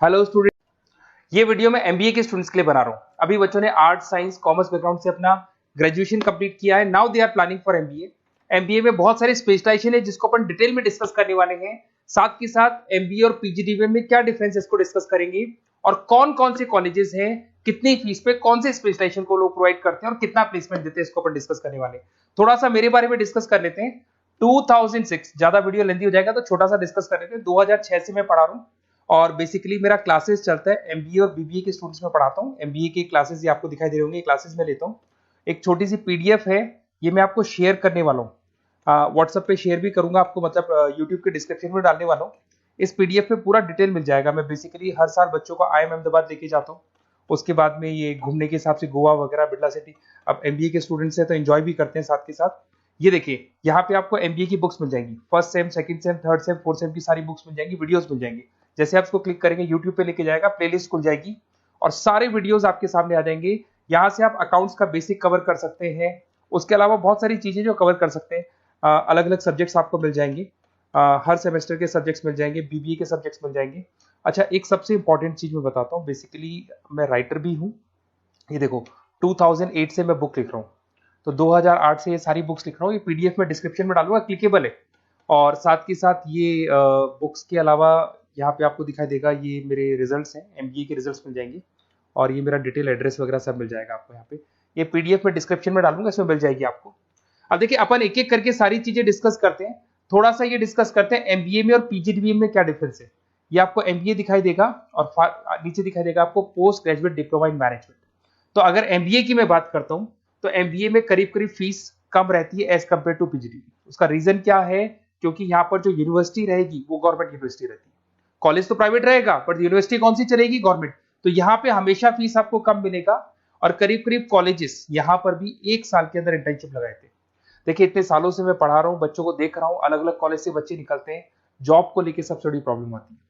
Hello student, ये video मैं MBA के स्टूडेंट्स के लिए बना रहा हूँ। अभी बच्चों ने आर्ट साइंस कॉमर्स बैकग्राउंड से अपना ग्रेजुएशन कंप्लीट किया है। Now they are planning for MBA. MBA में बहुत सारे स्पेशलाइजेशन है जिसको अपन डिटेल में डिस्कस करने वाले हैं। साथ के साथ एमबीए और पीजीडीबीएम में क्या डिफरेंस है इसको डिस्कस करेंगे, और कौन कौन से कॉलेजेस हैं, कितनी फीस पे कौन से स्पेशलाइजेशन को लोग प्रोवाइड करते हैं और कितना प्लेसमेंट देते हैं, इसको अपन डिस्कस करने वाले हैं। थोड़ा सा मेरे बारे में डिस्कस कर लेते हैं। 2006, ज्यादा वीडियो लेंथी हो जाएगा तो छोटा सा डिस्कस कर लेते हैं। 2006 से मैं पढ़ा रहा हूँ और बेसिकली मेरा क्लासेस चलता है एमबीए और बीबीए के स्टूडेंट्स में पढ़ाता हूँ। एमबीए के क्लासेस ये आपको दिखाई दे रहे होंगे, क्लासेस में लेता हूँ। एक छोटी सी पीडीएफ है, ये मैं आपको शेयर करने वाला हूँ, व्हाट्सएप पे शेयर भी करूंगा आपको, मतलब यूट्यूब के डिस्क्रिप्शन में डालने वाला हूँ। इस पीडीएफ पे पूरा डिटेल मिल जाएगा। मैं बेसिकली हर साल बच्चों को IIM अहमदाबाद लेके जाता हूँ। उसके बाद में ये घूमने के हिसाब से गोवा वगैरह, बिरला सिटी। अब एमबीए के स्टूडेंट्स हैं तो एंजॉय भी करते हैं साथ के साथ। ये देखिए, यहाँ पे आपको एमबीए की बुक्स मिल जाएंगी, first sem, second same, third same, fourth same की सारी बुक्स मिल जाएंगी, वीडियोस मिल जाएंगी। जैसे आप इसको क्लिक करेंगे यूट्यूब पे लेके जाएगा, प्लेलिस्ट खुल जाएगी और सारे वीडियोस आपके सामने आ जाएंगे। यहाँ से आप अकाउंट्स का बेसिक कवर कर सकते हैं। उसके अलावा बहुत सारी चीजें जो कवर कर सकते हैं, अलग अलग सब्जेक्ट्स आपको मिल जाएंगे। हर सेमेस्टर के सब्जेक्ट्स मिल जाएंगे, बीबीए के सब्जेक्ट्स मिल जाएंगे। अच्छा, एक सबसे इंपॉर्टेंट चीज मैं बताता हूँ। बेसिकली मैं राइटर भी हूँ। ये देखो, 2008 से मैं बुक लिख रहा हूँ, तो 2008 से ये सारी बुक्स लिख रहा हूँ। ये पीडीएफ में डिस्क्रिप्शन में डालूंगा, क्लिकेबल है। और साथ के साथ ये बुक्स के अलावा यहाँ पे आपको दिखाई देगा, ये मेरे रिजल्ट्स हैं, एमबीए के रिजल्ट्स मिल जाएंगे। और ये मेरा डिटेल एड्रेस वगैरह सब मिल जाएगा आपको यहाँ पे। ये पीडीएफ में डिस्क्रिप्शन में डालूंगा, इसमें मिल जाएगी आपको। अब देखिए, अपन एक एक करके सारी चीजें डिस्कस करते हैं। थोड़ा सा ये डिस्कस करते हैं एमबीए में और पीजीडीबीएम में क्या डिफरेंस है। ये आपको एमबीए दिखाई देगा और नीचे दिखाई देगा आपको post graduate diploma in management. तो अगर एमबीए की मैं बात करता हूँ तो एमबीए में करीब करीब फीस कम रहती है एज कम्पेयर टू पीजीडीबी। उसका रीजन क्या है? क्योंकि यहाँ पर जो यूनिवर्सिटी रहेगी वो गवर्नमेंट यूनिवर्सिटी रहती है। कॉलेज तो प्राइवेट रहेगा पर यूनिवर्सिटी कौन सी चलेगी? गवर्नमेंट। तो यहाँ पे हमेशा फीस आपको कम मिलेगा। और करीब करीब कॉलेजेस यहाँ पर भी 1 साल के अंदर इंटर्नशिप लगाए थे। देखिए, इतने सालों से मैं पढ़ा रहा हूँ, बच्चों को देख रहा हूँ, अलग अलग कॉलेज से बच्चे निकलते हैं। जॉब को लेकर सबसे बड़ी प्रॉब्लम आती है।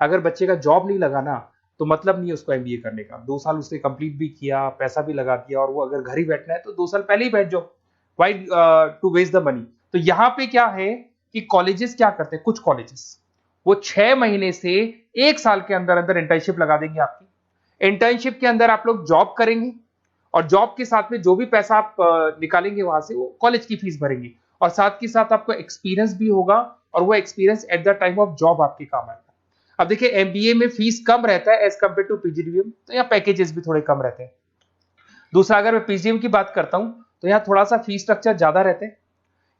अगर बच्चे का जॉब नहीं लगा ना, तो मतलब नहीं है उसको एमबीए करने का। 2 साल उसने कंप्लीट भी किया, पैसा भी लगा दिया, और वो अगर घर ही बैठना है तो 2 साल पहले ही बैठ जाओ। Why to waste the money. तो यहाँ पे क्या है कि कॉलेजेस क्या करते हैं, कुछ कॉलेजेस वो 6 महीने से 1 साल के अंदर अंदर इंटर्नशिप लगा देंगे आपकी। इंटर्नशिप के अंदर आप लोग जॉब करेंगे और जॉब के साथ में जो भी पैसा आप निकालेंगे वहां से, वो कॉलेज की फीस भरेंगे। और साथ के साथ आपको एक्सपीरियंस भी होगा, और वो experience at the time of job आपके काम आएगा। अब देखिए, एमबीए में फीस कम रहता है एज कम्पेयर टू पीजीडीबीएम, तो यहाँ पैकेजेस भी थोड़े कम रहते हैं। दूसरा, अगर मैं पीजीडीबीएम की बात करता हूँ तो यहाँ थोड़ा सा फीस स्ट्रक्चर ज्यादा रहते हैं।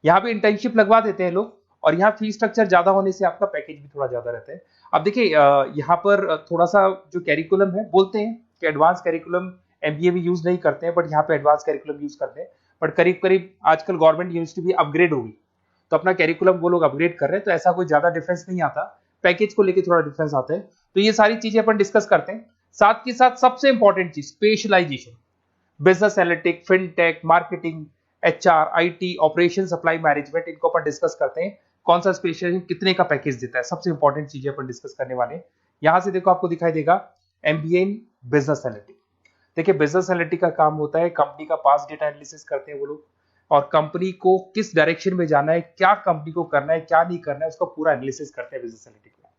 यहाँ भी इंटर्नशिप लगवा देते हैं लोग, और यहाँ फीस स्ट्रक्चर ज्यादा होने से आपका पैकेज भी थोड़ा ज्यादा रहता है। अब देखिए, यहाँ पर थोड़ा सा जो कैरिकुलम है, बोलते हैं कि एडवांस कैरिकुलम एमबीए भी यूज नहीं करते हैं, बट यहाँ पे एडवांस कैरिकुलम यूज करते हैं। बट करीब करीब आजकल गवर्नमेंट यूनिवर्सिटी भी अपग्रेड होगी, तो अपना कैरिकुलम वो लोग अपग्रेड कर रहे हैं, तो ऐसा कोई ज्यादा डिफरेंस नहीं आता। पैकेज को लेके थोड़ा डिफरेंस आता है। तो ये सारी चीजें अपन डिस्कस करते हैं। साथ के साथ सबसे इंपॉर्टेंट चीज, specialisation, business analytic, fintech, marketing, HR, IT, operation, supply management, इनको अपन डिस्कस करते हैं। कौन सा स्पेशलाइजेशन कितने का पैकेज देता है, सबसे इंपॉर्टेंट चीजें अपन डिस्कस करने वाले हैं। यहां से देखो, आपको दिखाई देगा एमबीए इन बिजनेस एनालिटिक। देखिए, बिजनेस एनालिटिक का काम होता है, कंपनी का पास डेटा एनालिसिस करते हैं वो लोग, और कंपनी को किस डायरेक्शन में जाना है, क्या कंपनी को करना है, क्या नहीं करना है, उसका पूरा एनालिसिस करते हैं बिजनेस एनालिटिक में।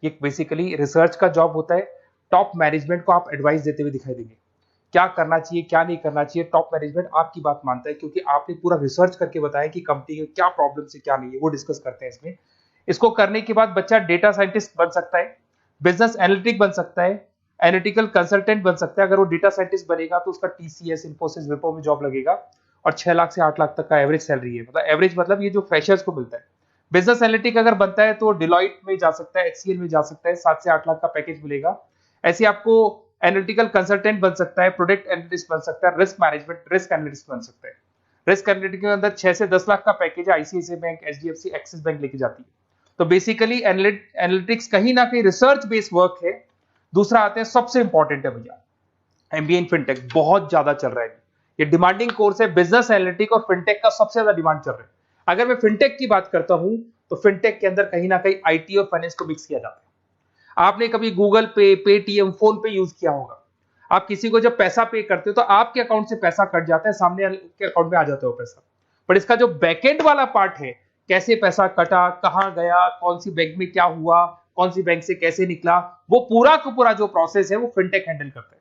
ये बेसिकली रिसर्च का जॉब होता है। टॉप मैनेजमेंट को आप एडवाइस देते हुए दिखाई देंगे, क्या करना चाहिए, क्या नहीं करना चाहिए। टॉप मैनेजमेंट आपकी बात मानता है, क्योंकि आपने पूरा रिसर्च करके बताया कि कंपनी में क्या प्रॉब्लम है, क्या नहीं है, वो डिस्कस करते हैं इसमें। इसको करने के बाद बच्चा डेटा साइंटिस्ट बन सकता है, बिजनेस एनालिटिक बन सकता है, एनालिटिकल कंसल्टेंट बन सकता है। अगर वो डेटा साइंटिस्ट बनेगा तो उसका टीसीएस, इन्फोसिस, विप्रो में जॉब लगेगा, और 6 लाख से 8 लाख तक का एवरेज सैलरी है। मतलब एवरेज मतलब ये जो फ्रेशर्स को मिलता है। बिजनेस एनालिटिक अगर बनता है तो डिलॉइट में जा सकता है, एचसीएल में जा सकता है, 7 से 8 लाख का पैकेज मिलेगा। ऐसे आपको एनालिटिकल कंसल्टेंट बन सकता है, प्रोडक्ट एनालिस्ट बन सकता है, रिस्क मैनेजमेंट, रिस्क एनालिस्ट बन सकता है। रिस्क एनालिटिक के अंदर 6 से 10 लाख का पैकेज है, ICICI bank, HDFC, axis bank लेके जाती है। तो बेसिकली एनालिटिक्स कहीं ना कहीं रिसर्च बेस्ड वर्क है। दूसरा आते हैं, सबसे इंपॉर्टेंट है भैया, एमबीए इन फिनटेक बहुत ज्यादा चल रहा है। ये डिमांडिंग कोर्स है। बिजनेस एनालिटिक और फिनटेक का सबसे ज्यादा डिमांड चल रहा है। अगर मैं फिनटेक की बात करता हूं तो फिनटेक के अंदर कहीं ना कहीं आईटी और फाइनेंस को मिक्स किया जाता है। आपने कभी गूगल पे, पेटीएम, फोन पे यूज किया होगा। आप किसी को जब पैसा पे करते हो तो आपके अकाउंट से पैसा कट जाता है, सामने के अकाउंट में आ जाता है वो पैसा। पर इसका जो बैकएंड वाला पार्ट है, कैसे पैसा कटा, कहां गया, कौन सी बैंक में क्या हुआ, कौन सी बैंक से कैसे निकला, वो पूरा का पूरा जो प्रोसेस है वो फिनटेक हैंडल करता है।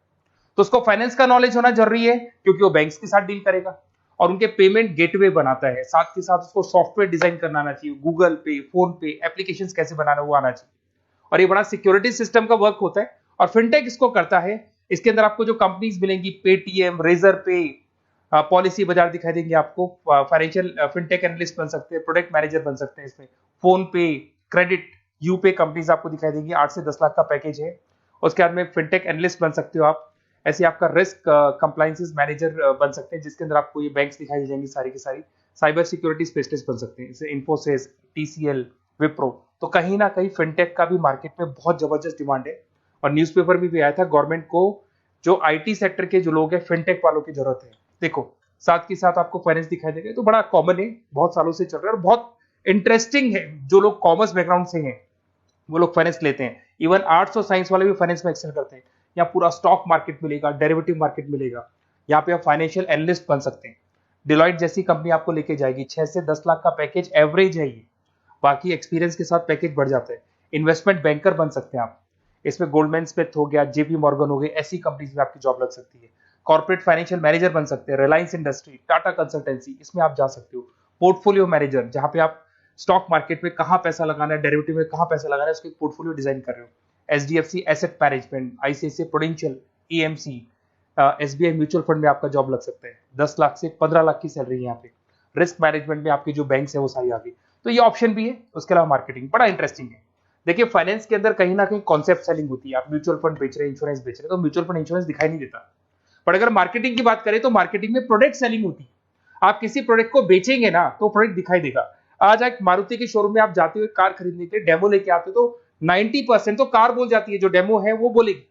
तो उसको फाइनेंस का नॉलेज होना जरूरी है क्योंकि वो बैंक्स के साथ डील करेगा और उनके पेमेंट गेटवे बनाता है। साथ के साथ उसको सॉफ्टवेयर डिजाइन करना आना चाहिए, गूगल पे, फोन पे, एप्लीकेशंस कैसे बनाना वो आना चाहिए। और ये बड़ा सिक्योरिटी सिस्टम का वर्क होता है और फिनटेक इसको करता है। इसके अंदर आपको जो कंपनीज मिलेंगी, पेटीएम, रेजर पे, पॉलिसी बाजार दिखाई देंगे आपको, फाइनेंशियल फिनटेक एनालिस्ट बन सकते हैं, प्रोडक्ट मैनेजर बन सकते हैं इसमें, फोन पे, क्रेडिट, यूपे कंपनीज आपको दिखाई देंगी। 8 से 10 लाख का पैकेज है। उसके बाद में फिनटेक एनालिस्ट बन सकते हो आप। ऐसे आपका रिस्क कंप्लायंसेस मैनेजर बन सकते हैं जिसके अंदर आपको ये बैंक्स दिखाई दे जाएंगी सारी की सारी। साइबर सिक्योरिटी स्पेशलिस्ट बन सकते हैं, जैसे इन्फोसिस, टीसीएल, विप्रो। तो कहीं ना कहीं फिनटेक का भी मार्केट में बहुत जबरदस्त डिमांड है और न्यूज़पेपर में भी आया था, गवर्नमेंट को जो आईटी सेक्टर के जो लोग हैं फिनटेक वालों की जरूरत है। देखो साथ के साथ आपको फाइनेंस दिखाई देगा, तो बड़ा कॉमन है, बहुत सालों से चल रहा है और बहुत इंटरेस्टिंग है। जो लोग कॉमर्स बैकग्राउंड से हैं वो लोग फाइनेंस लेते हैं। इवन आर्ट्स और साइंस वाले भी फाइनेंस में एक्सेल करते हैं। यहाँ पूरा स्टॉक मार्केट मिलेगा, डेरिवेटिव मार्केट मिलेगा। यहाँ पे आप फाइनेंशियल एनालिस्ट बन सकते हैं। डिलॉयट जैसी कंपनी आपको लेके जाएगी। 6 से 10 लाख का पैकेज एवरेज है ये, बाकी एक्सपीरियंस के साथ पैकेज बढ़ जाता है। इन्वेस्टमेंट बैंकर बन सकते हैं आप, इसमें गोल्डमैन स्मिथ हो गया, जेपी मॉर्गन हो गए, ऐसी कंपनीज में आपकी जॉब लग सकती है। कॉर्पोरेट फाइनेंशियल मैनेजर बन सकते हैं, रिलायंस इंडस्ट्री, टाटा कंसल्टेंसी, इसमें आप जा सकते हो। पोर्टफोलियो मैनेजर, जहां पे आप स्टॉक मार्केट में कहां पैसा लगाना है, डेरिवेटिव में कहां पैसा लगाना है, उसके पोर्टफोलियो डिजाइन कर रहे हो। HDFC asset management, ICICI prudential, AMC, SBI mutual fund में आपका जॉब लग सकता है। 10 लाख से 15 लाख की सैलरी है यहाँ पे। रिस्क मैनेजमेंट में आपकी जो बैंक्स है वो सारी आ गई। तो ये ऑप्शन भी है। उसके अलावा मार्केटिंग बड़ा इंटरेस्टिंग है। देखिए फाइनेंस के अंदर कहीं ना कहीं कॉन्सेप्ट सेलिंग होती है। आप म्यूचुअल फंड बेच रहे हैं, इंश्योरेंस बेच रहे हैं, तो म्यूचुअल फंड इंश्योरेंस दिखाई नहीं देता। पर अगर मार्केटिंग की बात करें तो मार्केटिंग में प्रोडक्ट सेलिंग होती है। आप किसी प्रोडक्ट को बेचेंगे ना तो प्रोडक्ट दिखाई देगा। आज एक मारुति के शोरूम में आप जाते हुए कार खरीदने के लिए डेमो लेके आते हो तो 90% तो कार बोल जाती है, जो डेमो है वो बोलेगी,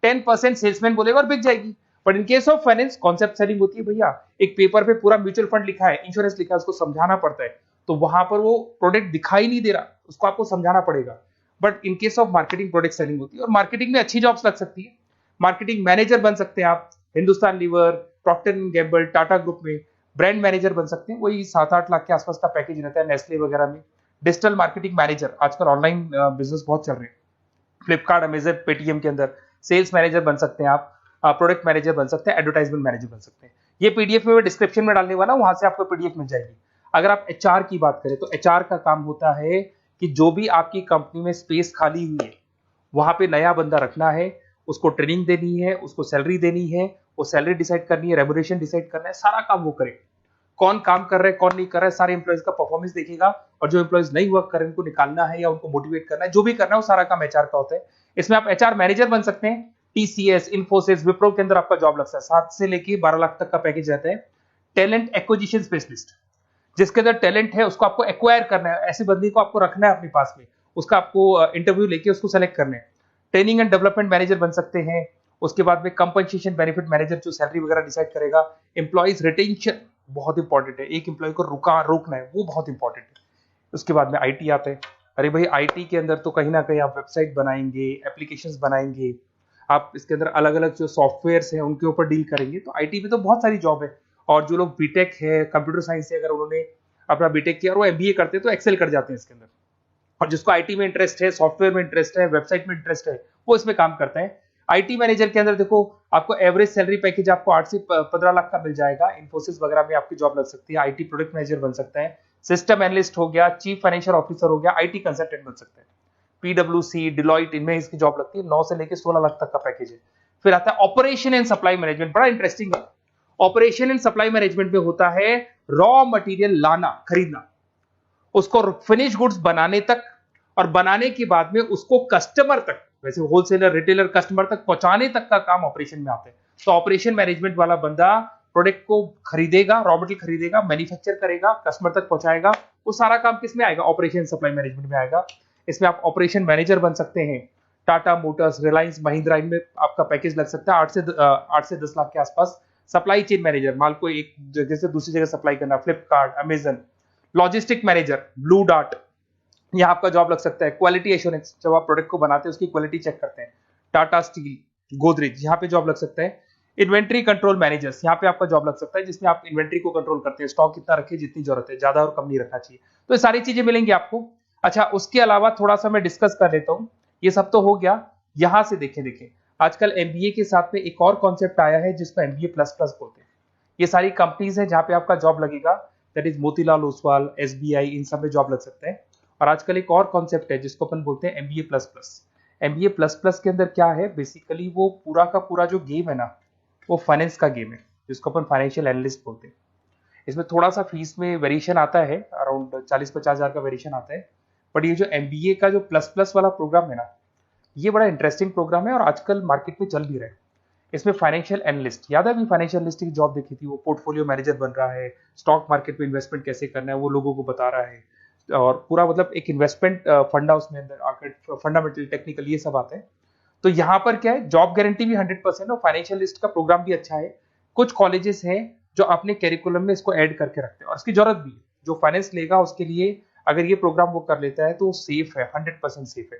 10% सेल्समैन बोलेगा और बिक जाएगी। But in case of finance concept selling होती है। भैया एक पेपर पे पूरा म्यूचुअल फंड लिखा है, इंश्योरेंस लिखा है, उसको समझाना पड़ता है। तो वहां पर वो प्रोडक्ट दिखाई नहीं दे रहा, उसको आपको समझाना पड़ेगा। But in case of marketing product selling होती है और मार्केटिंग में अच्छी जॉब्स लग सकती है। मार्केटिंग मैनेजर बन सकते हैं आप, Hindustan Lever, Procter and Gamble, Tata group में ब्रांड मैनेजर बन सकते हैं। वही 7-8 लाख के आसपास का पैकेज रहता है, नेस्ले वगैरह में। डिजिटल मार्केटिंग मैनेजर, आजकल ऑनलाइन बिजनेस बहुत चल रहे हैं, फ्लिपकार्ट, अमेजन, पेटीएम के अंदर सेल्स मैनेजर बन सकते हैं आप, प्रोडक्ट मैनेजर बन सकते हैं, एडवर्टाइजमेंट मैनेजर बन सकते हैं। ये पीडीएफ में मैं डिस्क्रिप्शन में डालने वाला हूं, वहां से आपको पीडीएफ मिल जाएगी। अगर आप एचआर की बात करें तो एचआर का काम होता है कि जो भी आपकी कंपनी में स्पेस खाली हुई है वहां पे नया बंदा रखना है, उसको ट्रेनिंग देनी है, उसको सैलरी देनी है, वो सैलरी डिसाइड करनी है, रेम्यूनरेशन डिसाइड करना है, सारा काम वो करे। कौन काम कर रहा है, कौन नहीं कर रहा है, सारे एम्प्लॉइज का परफॉर्मेंस देखेगा और जो एम्प्लॉइज नहीं वर्क कर रहे हैं उनको निकालना है या उनको मोटिवेट करना है, जो भी करना है वो सारा काम एचआर का होता है। इसमें आप एचआर मैनेजर बन सकते हैं। टीसीएस, इन्फोसिस, विप्रो के अंदर आपका जॉब लगता है। 7 से लेके 12 लाख तक का पैकेज रहता है। टैलेंट एक्विजिशन स्पेशलिस्ट, जिसके अंदर टैलेंट है उसको आपको एक्वायर करना है, ऐसे बंदी को आपको रखना है अपने पास में, उसका आपको इंटरव्यू लेके उसको सेलेक्ट करना है। ट्रेनिंग एंड डेवलपमेंट मैनेजर बन सकते हैं। उसके बाद में कंपनसेशन बेनिफिट मैनेजर, जो सैलरी वगैरह डिसाइड करेगा। एम्प्लॉइज रिटेंशन बहुत इंपॉर्टेंट है, एक एम्प्लॉय को रोकना है, वो बहुत इंपॉर्टेंट है। उसके बाद में आईटी आता है। अरे भाई आईटी के अंदर तो कहीं ना कहीं आप वेबसाइट बनाएंगे, एप्लीकेशंस बनाएंगे, आप इसके अंदर अलग अलग जो सॉफ्टवेयर्स हैं उनके ऊपर डील करेंगे। तो आईटी में तो बहुत सारी जॉब है। और जो लोग बीटेक है, कंप्यूटर साइंस से अगर उन्होंने अपना बीटेक किया और वो एमबीए करते हैं तो एक्सेल कर जाते हैं इसके अंदर। और जिसको आईटी में इंटरेस्ट है, सॉफ्टवेयर में इंटरेस्ट है, वेबसाइट में इंटरेस्ट है, वो इसमें काम करते हैं। आईटी मैनेजर के अंदर देखो आपको एवरेज सैलरी पैकेज आपको 8 से 15 लाख का मिल जाएगा। इन्फोसिस वगैरह में आपकी जॉब लग सकती है। आईटी प्रोडक्ट मैनेजर बन सकता है, सिस्टम एनालिस्ट हो गया, चीफ फाइनेंशियल ऑफिसर हो गया, आईटी कंसल्टेंट बन सकते हैं। पीडब्ल्यूसी, डिलॉयट, इनमें इसकी जॉब लगती है। 9 से लेकर 16 लाख तक का पैकेज है। फिर आता है ऑपरेशन एंड सप्लाई मैनेजमेंट, बड़ा इंटरेस्टिंग है। ऑपरेशन एंड सप्लाई मैनेजमेंट में होता है रॉ मटेरियल लाना, खरीदना, उसको फिनिश गुड्स बनाने तक और बनाने के बाद में उसको कस्टमर तक, वैसे होलसेलर, रिटेलर, कस्टमर तक पहुंचाने तक का काम ऑपरेशन में आता है। तो ऑपरेशन मैनेजमेंट वाला बंदा प्रोडक्ट को खरीदेगा, रॉ मटेरियल खरीदेगा, मैन्युफैक्चर करेगा, कस्टमर तक पहुंचाएगा, वो सारा काम किस में आएगा, ऑपरेशन सप्लाई मैनेजमेंट में आएगा। इसमें आप ऑपरेशन मैनेजर बन सकते हैं। टाटा मोटर्स, रिलायंस, महिंद्रा, इनमें आपका पैकेज लग सकता है 8 से 10 लाख के आसपास। सप्लाई चेन मैनेजर, माल को एक जगह से दूसरी जगह सप्लाई करना, Flipkart, Amazon. Logistic manager, blue dart, यहाँ आपका जॉब लग सकता है। क्वालिटी एश्योरेंस, जब आप प्रोडक्ट को बनाते हैं उसकी क्वालिटी चेक करते हैं, टाटा स्टील, गोदरेज, यहाँ पे जॉब लग सकता है। इन्वेंट्री कंट्रोल मैनेजर्स, यहाँ पे आपका जॉब लग सकता है, जिसमें आप इन्वेंट्री को कंट्रोल करते हैं, स्टॉक कितना रखे, जितनी जरूरत है, ज्यादा और कम नहीं रखना चाहिए। तो ये सारी चीजें मिलेंगी आपको। अच्छा, उसके अलावा थोड़ा सा मैं डिस्कस कर लेता हूँ। ये सब तो हो गया। यहाँ से देखें आजकल एमबीए के साथ में एक और कॉन्सेप्ट आया है जिसको एमबीए प्लस प्लस बोलते हैं। ये सारी कंपनीज हैं जहाँ पे आपका जॉब लगेगा, that is Motilal Oswal, SBI, इन सब में जॉब लग सकता है। और आजकल एक और कॉन्सेप्ट है जिसको अपन बोलते हैं MBA plus plus. MBA plus plus के अंदर क्या है, बेसिकली वो पूरा का पूरा जो गेम है ना, वो फाइनेंस का गेम है, जिसको अपन फाइनेंशियल एनालिस्ट बोलते हैं। इसमें थोड़ा सा फीस में वेरिएशन आता है, अराउंड 40-50 हज़ार का वेरिएशन आता है। बट ये जो एमबीए का जो प्लस प्लस वाला प्रोग्राम है ना, ये बड़ा इंटरेस्टिंग प्रोग्राम है और आजकल मार्केट में चल भी रहा है। इसमें फाइनेंशियल एनालिस्ट, याद है अभी फाइनेंशियल एनालिस्ट की जॉब देखी थी, वो पोर्टफोलियो मैनेजर बन रहा है, स्टॉक मार्केट में इन्वेस्टमेंट कैसे करना है वो लोगों को बता रहा है, और पूरा मतलब एक इन्वेस्टमेंट फंडा उसमें अंदर आकर फंडामेंटल टेक्निकल ये सब आता है। तो यहाँ पर क्या है, जॉब गारंटी भी 100% और फाइनेंशियल लिस्ट का प्रोग्राम भी अच्छा है। कुछ कॉलेजेस हैं जो अपने करिकुलम में इसको ऐड करके रखते हैं और इसकी जरूरत भी है। जो फाइनेंस लेगा उसके लिए अगर ये प्रोग्राम वो कर लेता है तो सेफ है, 100% सेफ है।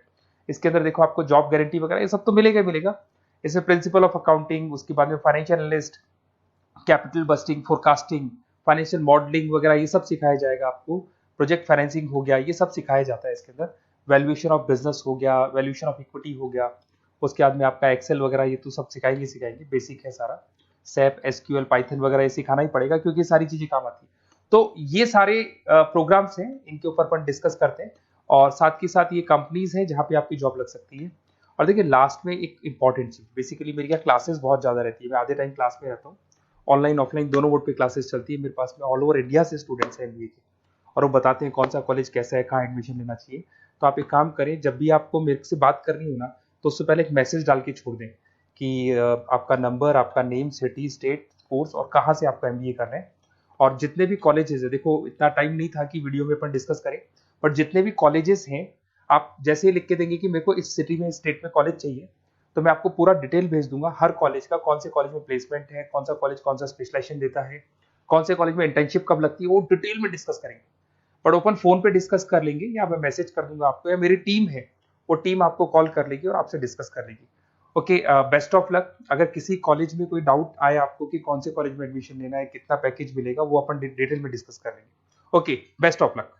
इसके अंदर देखो आपको जॉब गारंटी वगैरह ये सब तो मिलेगा ही मिलेगा। इसमें प्रिंसिपल ऑफ अकाउंटिंग, उसके बाद में financial analyst, capital budgeting, forecasting, financial modelling वगैरह ये सब सिखाया जाएगा आपको। प्रोजेक्ट फाइनेंसिंग हो गया, ये सब सिखाया जाता है इसके अंदर। वैल्यूएशन ऑफ बिजनेस हो गया, वैल्यूएशन ऑफ इक्विटी हो गया। उसके बाद में आपका एक्सेल वगैरह ये तो सब सिखाएंगे, बेसिक है सारा। सैप, एसक्यूएल, पाइथन वगैरह ये सिखाना ही पड़ेगा क्योंकि ये सारी चीजें काम आती है। तो ये सारे प्रोग्राम्स हैं, इनके ऊपर अपन डिस्कस करते हैं। और साथ के साथ ये कंपनीज हैं जहाँ पे आपकी जॉब लग सकती है। और देखिए लास्ट में एक इंपॉर्टेंट चीज, बेसिकली मेरी क्या क्लासेस बहुत ज्यादा रहती है, मैं आधे टाइम क्लास में रहता हूँ। ऑनलाइन ऑफलाइन दोनों मोड पे क्लासेस चलती है मेरे पास में। ऑल ओवर इंडिया से स्टूडेंट्स हैं एमबीए के, और वो बताते हैं कौन सा कॉलेज कैसा है, कहाँ एडमिशन लेना चाहिए। तो आप एक काम करें, जब भी आपको मेरे से बात करनी हो ना, तो उससे पहले एक मैसेज डाल के छोड़ दें कि आपका नंबर, आपका नेम, सिटी, स्टेट, कोर्स और कहाँ से आपका एमबीए कर रहे हैं। और जितने भी कॉलेजेस है, देखो इतना टाइम नहीं था कि वीडियो में अपन डिस्कस करें, बट जितने भी कॉलेजेस हैं आप जैसे ही लिख के देंगे कि मेरे को इस सिटी में, स्टेट में कॉलेज चाहिए, तो मैं आपको पूरा डिटेल भेज दूंगा हर कॉलेज का, कौन से कॉलेज में प्लेसमेंट है, कौन सा कॉलेज कौन सा स्पेशलाइजेशन देता है, कौन से कॉलेज में इंटर्नशिप कब लगती है, वो डिटेल में डिस्कस करेंगे। बट ओपन फोन पे डिस्कस कर लेंगे, या मैं मैसेज कर दूंगा आपको, या मेरी टीम है वो टीम आपको कॉल कर लेगी और आपसे डिस्कस कर लेगी। Okay, best of luck. अगर किसी कॉलेज में कोई डाउट आए आपको कि कौन से कॉलेज में एडमिशन लेना है, कितना पैकेज मिलेगा, वो अपन डिटेल में डिस्कस कर लेंगे। Okay, best of luck.